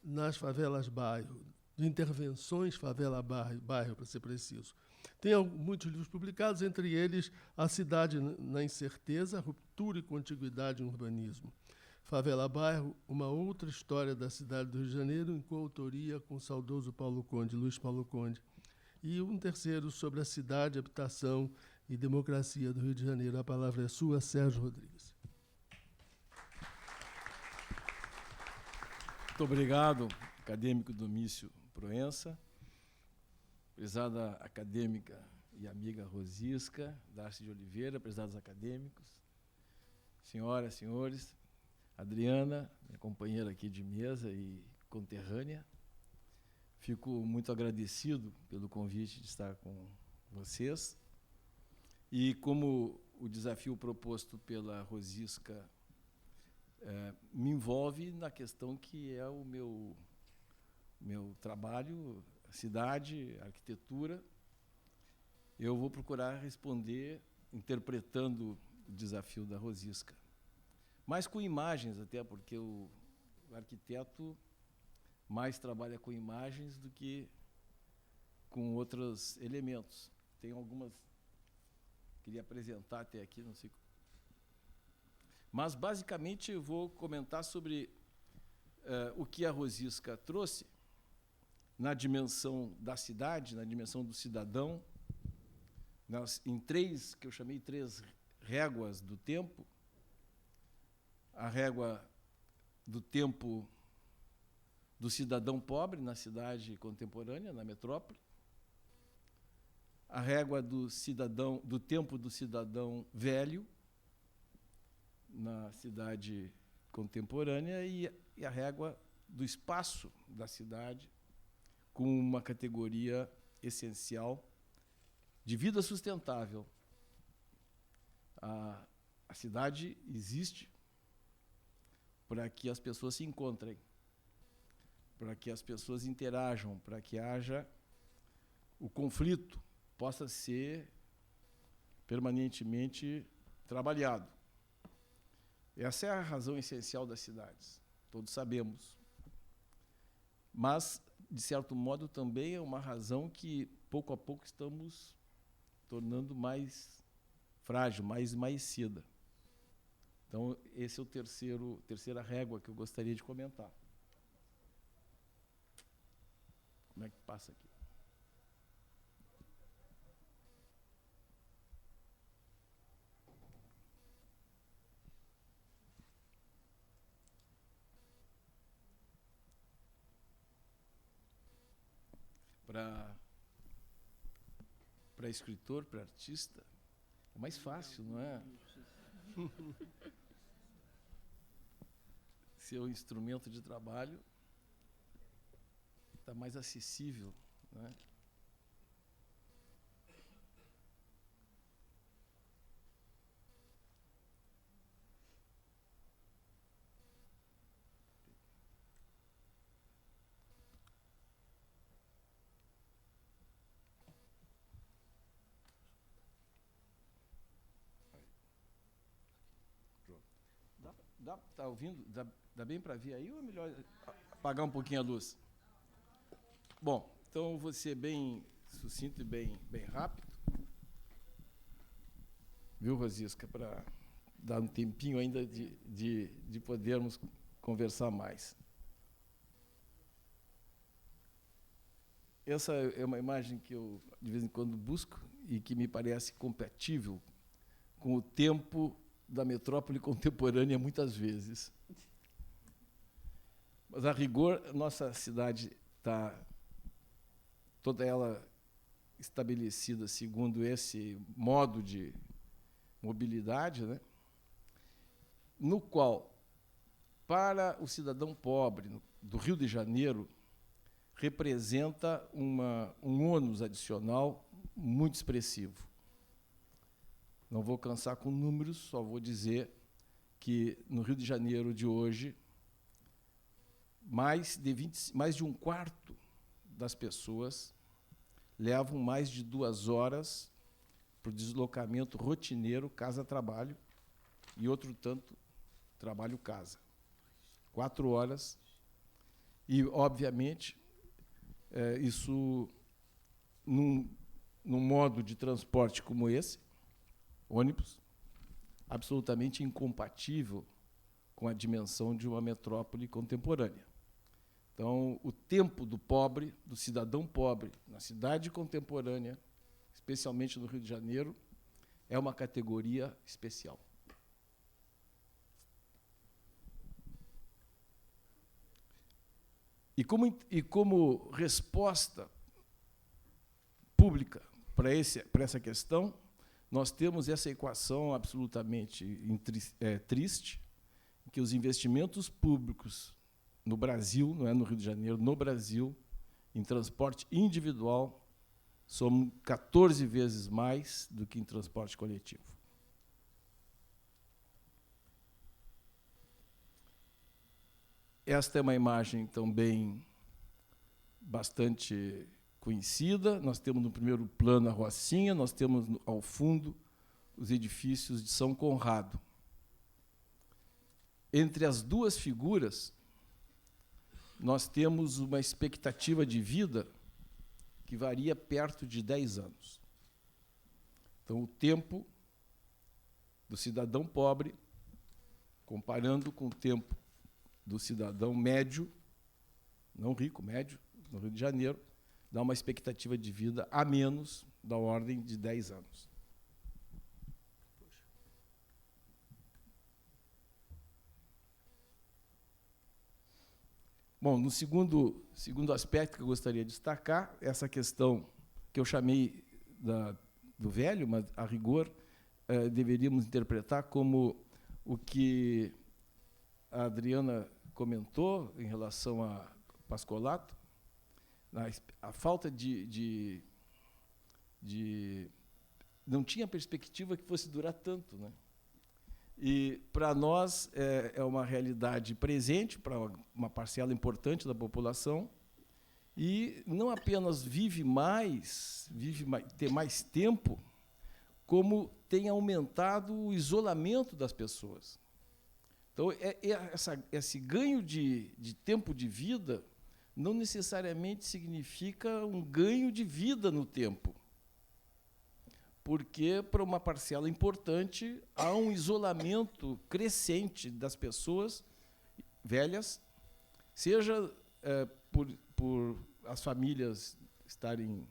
nas favelas-bairro, de intervenções favela-bairro, para ser preciso. Tem muitos livros publicados, entre eles A Cidade na Incerteza, Ruptura e Contiguidade em Urbanismo. Favela Bairro, uma outra história da cidade do Rio de Janeiro, em coautoria com o saudoso Luiz Paulo Conde. E um terceiro sobre a cidade, habitação e democracia do Rio de Janeiro. A palavra é sua, Sérgio Rodrigues. Muito obrigado, acadêmico Domício Proença, prezada acadêmica e amiga Rosisca, Darcy de Oliveira, prezados acadêmicos, senhoras, senhores, Adriana, minha companheira aqui de mesa e conterrânea. Fico muito agradecido pelo convite de estar com vocês. E como o desafio proposto pela Rosisca me envolve na questão que é o meu trabalho, cidade, arquitetura, eu vou procurar responder interpretando o desafio da Rosisca. Mas com imagens, até porque o arquiteto mais trabalha com imagens do que com outros elementos. Tem algumas, queria apresentar até aqui, não sei. Mas, basicamente, eu vou comentar sobre o que a Rosisca trouxe na dimensão da cidade, na dimensão do cidadão, em três, que eu chamei três réguas do tempo. A régua do tempo do cidadão pobre na cidade contemporânea, na metrópole. A régua do tempo do cidadão velho na cidade contemporânea e a régua do espaço da cidade com uma categoria essencial de vida sustentável. A cidade existe para que as pessoas se encontrem, para que as pessoas interajam, para que haja o conflito possa ser permanentemente trabalhado. Essa é a razão essencial das cidades, todos sabemos. Mas, de certo modo, também é uma razão que, pouco a pouco, estamos tornando mais frágil, mais esmaecida. Então, esse é a terceira régua que eu gostaria de comentar. Como é que passa aqui? Para escritor, para artista, é mais fácil, não é? Seu instrumento de trabalho está mais acessível, né? Tá ouvindo? Dá bem para ver aí ou é melhor apagar um pouquinho a luz? Bom, então vou ser bem sucinto e bem rápido. Viu, Rosisca, para dar um tempinho ainda de podermos conversar mais. Essa é uma imagem que eu, de vez em quando, busco e que me parece compatível com o tempo da metrópole contemporânea, muitas vezes. Mas, a rigor, nossa cidade está toda ela estabelecida segundo esse modo de mobilidade, né? No qual, para o cidadão pobre do Rio de Janeiro, representa um ônus adicional muito expressivo. Não vou cansar com números, só vou dizer que, no Rio de Janeiro de hoje, mais de um quarto das pessoas levam mais de 2 horas para o deslocamento rotineiro casa-trabalho e outro tanto trabalho-casa. 4 horas. E, obviamente, isso, num modo de transporte como esse, ônibus, absolutamente incompatível com a dimensão de uma metrópole contemporânea. Então, o tempo do pobre, do cidadão pobre, na cidade contemporânea, especialmente no Rio de Janeiro, é uma categoria especial. E como resposta pública para essa questão, nós temos essa equação absolutamente triste, que os investimentos públicos no Brasil, não é no Rio de Janeiro, no Brasil, em transporte individual, são 14 vezes mais do que em transporte coletivo. Esta é uma imagem também bastante conhecida. Nós temos no primeiro plano a Rocinha, nós temos ao fundo os edifícios de São Conrado. Entre as duas figuras, nós temos uma expectativa de vida que varia perto de 10 anos. Então, o tempo do cidadão pobre comparando com o tempo do cidadão médio, não rico, médio, no Rio de Janeiro, dá uma expectativa de vida a menos da ordem de 10 anos. Bom, no segundo aspecto que eu gostaria de destacar, essa questão que eu chamei do velho, mas, a rigor, deveríamos interpretar como o que a Adriana comentou em relação a Pascolato, a falta de não tinha perspectiva que fosse durar tanto, né? E, para nós, é uma realidade presente para uma parcela importante da população, e não apenas ter mais tempo, como tem aumentado o isolamento das pessoas. Então, esse ganho de tempo de vida não necessariamente significa um ganho de vida no tempo, porque, para uma parcela importante, há um isolamento crescente das pessoas velhas, seja por as famílias estarem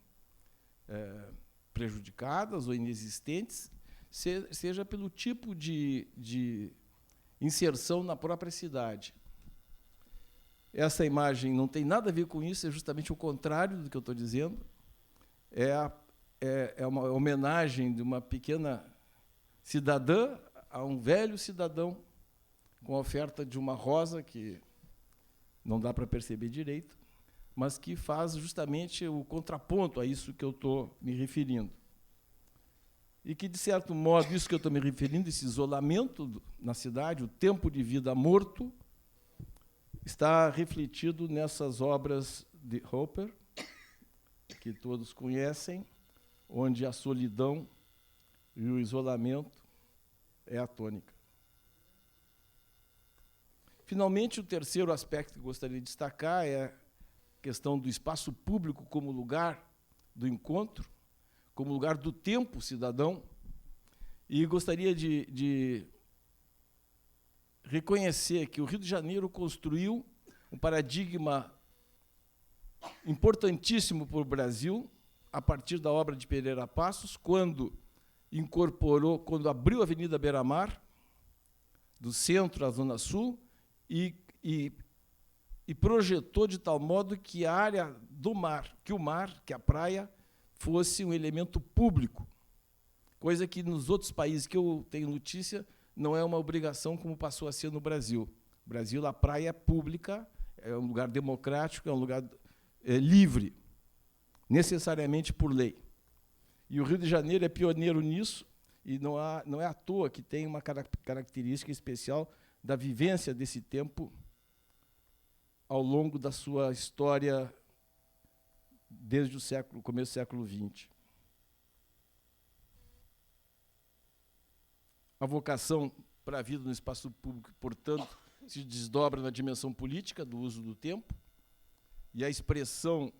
prejudicadas ou inexistentes, seja pelo tipo de inserção na própria cidade. Essa imagem não tem nada a ver com isso, é justamente o contrário do que eu estou dizendo. É uma homenagem de uma pequena cidadã a um velho cidadão, com a oferta de uma rosa que não dá para perceber direito, mas que faz justamente o contraponto a isso que eu estou me referindo. E que, de certo modo, isso que eu estou me referindo, esse isolamento na cidade, o tempo de vida morto, está refletido nessas obras de Hopper, que todos conhecem, onde a solidão e o isolamento é a tônica. Finalmente, o terceiro aspecto que eu gostaria de destacar é a questão do espaço público como lugar do encontro, como lugar do tempo cidadão, e gostaria de reconhecer que o Rio de Janeiro construiu um paradigma importantíssimo para o Brasil, a partir da obra de Pereira Passos, quando abriu a Avenida Beira-Mar, do centro à Zona Sul, e projetou de tal modo que a área do mar, que a praia, fosse um elemento público, coisa que nos outros países que eu tenho notícia não é uma obrigação como passou a ser no Brasil. No Brasil, a praia é pública, é um lugar democrático, é um lugar livre, necessariamente por lei. E o Rio de Janeiro é pioneiro nisso, e não é à toa que tem uma característica especial da vivência desse tempo ao longo da sua história desde o começo do século XX. A vocação para a vida no espaço público, portanto, se desdobra na dimensão política do uso do tempo, e a expressão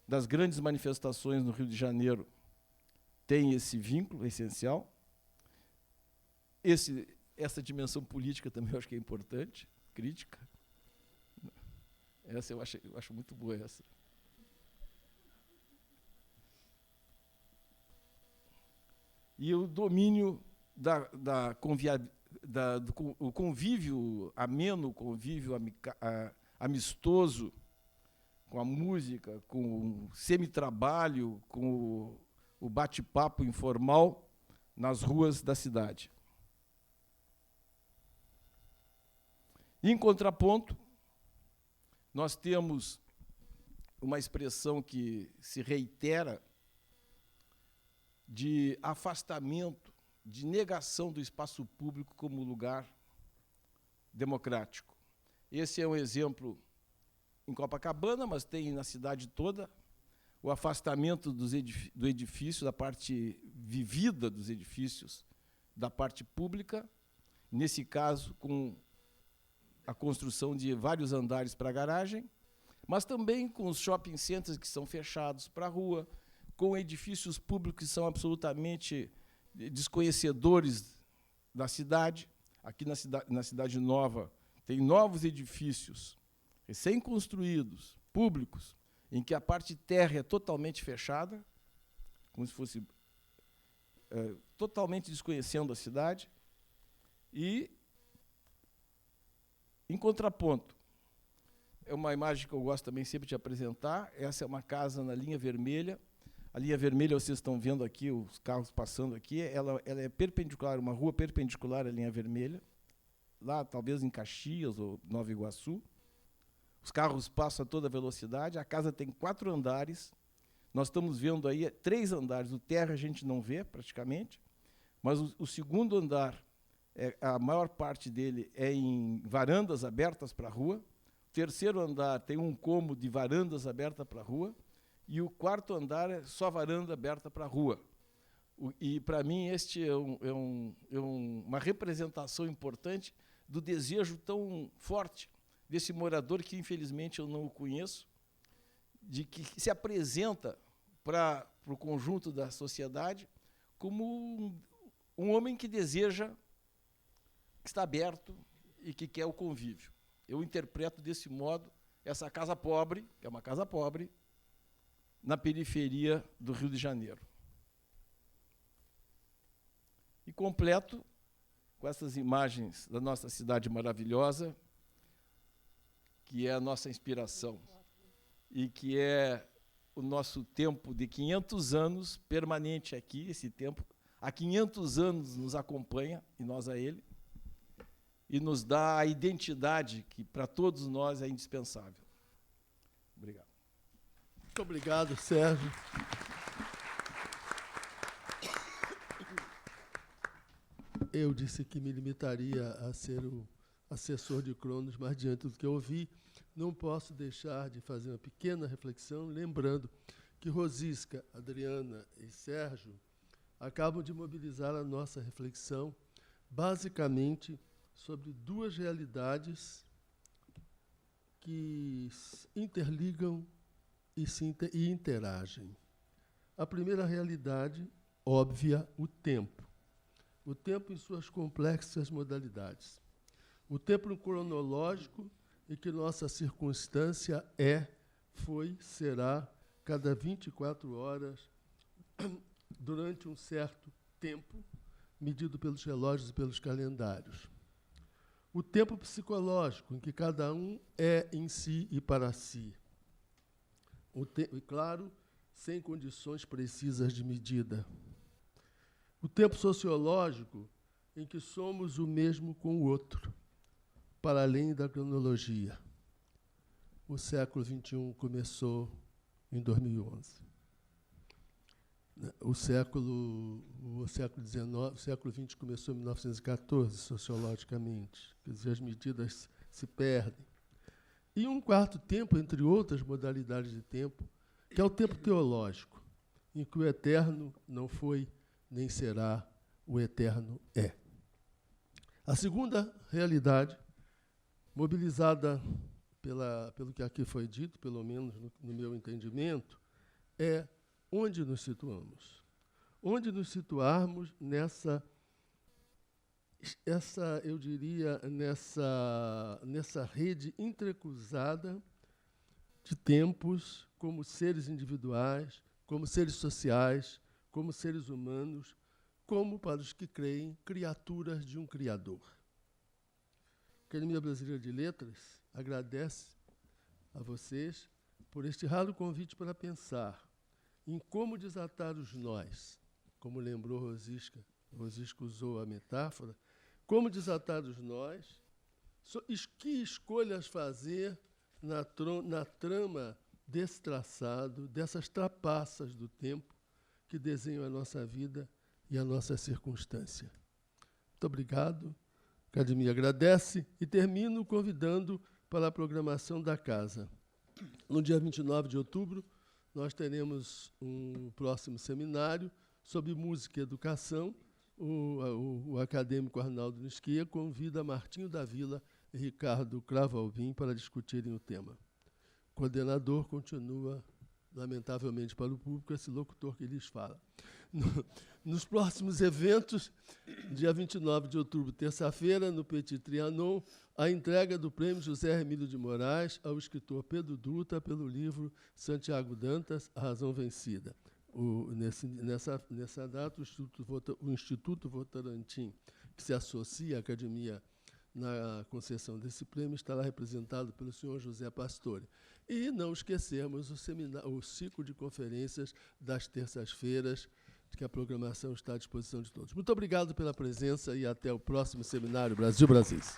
das grandes manifestações no Rio de Janeiro tem esse vínculo essencial. Essa dimensão política também eu acho que é importante, crítica. Essa eu acho muito boa essa. E o domínio do convívio ameno, convívio amistoso, com a música, com o semitrabalho, com o bate-papo informal nas ruas da cidade. Em contraponto, nós temos uma expressão que se reitera de afastamento, de negação do espaço público como lugar democrático. Esse é um exemplo em Copacabana, mas tem na cidade toda, o afastamento do edifício, da parte vivida dos edifícios, da parte pública, nesse caso, com a construção de vários andares para a garagem, mas também com os shopping centers que são fechados para a rua, com edifícios públicos que são absolutamente desconhecedores da cidade, Aqui na Cidade Nova tem novos edifícios recém-construídos, públicos, em que a parte de terra é totalmente fechada, como se fosse totalmente desconhecendo a cidade. E, em contraponto, é uma imagem que eu gosto também sempre de apresentar. Essa é uma casa na linha vermelha. A linha vermelha, vocês estão vendo aqui, os carros passando aqui, ela é perpendicular, uma rua perpendicular à linha vermelha, lá talvez em Caxias ou Nova Iguaçu. Os carros passam a toda velocidade, a casa tem 4 andares, nós estamos vendo aí 3 andares, o terra a gente não vê praticamente, mas o segundo andar, a maior parte dele é em varandas abertas para a rua, o terceiro andar tem um cômodo de varandas abertas para a rua, e o 4º andar é só varanda aberta para a rua. E, para mim, este é uma representação importante do desejo tão forte desse morador, que, infelizmente, eu não o conheço, de que se apresenta para o conjunto da sociedade como um homem que deseja, que está aberto e que quer o convívio. Eu interpreto desse modo essa casa pobre, que é uma casa pobre, na periferia do Rio de Janeiro. E completo com essas imagens da nossa cidade maravilhosa, que é a nossa inspiração e que é o nosso tempo de 500 anos permanente aqui. Esse tempo, há 500 anos, nos acompanha, e nós a ele, e nos dá a identidade que, para todos nós, é indispensável. Obrigado. Muito obrigado, Sérgio. Eu disse que me limitaria a ser o assessor de Cronos, mas diante do que eu ouvi, não posso deixar de fazer uma pequena reflexão, lembrando que Rosisca, Adriana e Sérgio acabam de mobilizar a nossa reflexão, basicamente sobre 2 realidades que interligam e interagem. A primeira realidade, óbvia, o tempo. O tempo em suas complexas modalidades. O tempo cronológico em que nossa circunstância foi, será, cada 24 horas, durante um certo tempo, medido pelos relógios e pelos calendários. O tempo psicológico, em que cada um é em si e para si. E, claro, sem condições precisas de medida. O tempo sociológico, em que somos o mesmo com o outro, para além da cronologia. O século XXI começou em 2011. O século XIX, o século XX começou em 1914, sociologicamente. Quer dizer, as medidas se perdem. E um 4º tempo, entre outras modalidades de tempo, que é o tempo teológico, em que o eterno não foi nem será, o eterno é. A segunda realidade, mobilizada pelo que aqui foi dito, pelo menos no meu entendimento, é onde nos situamos. Onde nos situarmos eu diria, nessa rede entrecruzada de tempos, como seres individuais, como seres sociais, como seres humanos, como, para os que creem, criaturas de um Criador. A Academia Brasileira de Letras agradece a vocês por este raro convite para pensar em como desatar os nós, como lembrou Rosisca usou a metáfora, como desatar os nós, que escolhas fazer na trama desse traçado, dessas trapaças do tempo que desenham a nossa vida e a nossa circunstância. Muito obrigado. A Academia agradece e termino convidando para a programação da casa. No dia 29 de outubro, nós teremos um próximo seminário sobre música e educação. O acadêmico Arnaldo Nisquia convida Martinho da Vila e Ricardo Cravo Albim para discutirem o tema. O coordenador continua lamentavelmente para o público, esse locutor que lhes fala. Nos próximos eventos, dia 29 de outubro, terça-feira, no Petit Trianon, a entrega do prêmio José Hermílio de Moraes ao escritor Pedro Dutra pelo livro Santiago Dantas, A Razão Vencida. Nessa data, o Instituto Votorantim, que se associa à Academia na concessão desse prêmio, estará representado pelo senhor José Pastore. E não esquecemos o ciclo de conferências das terças-feiras, que a programação está à disposição de todos. Muito obrigado pela presença e até o próximo seminário Brasil Brasis.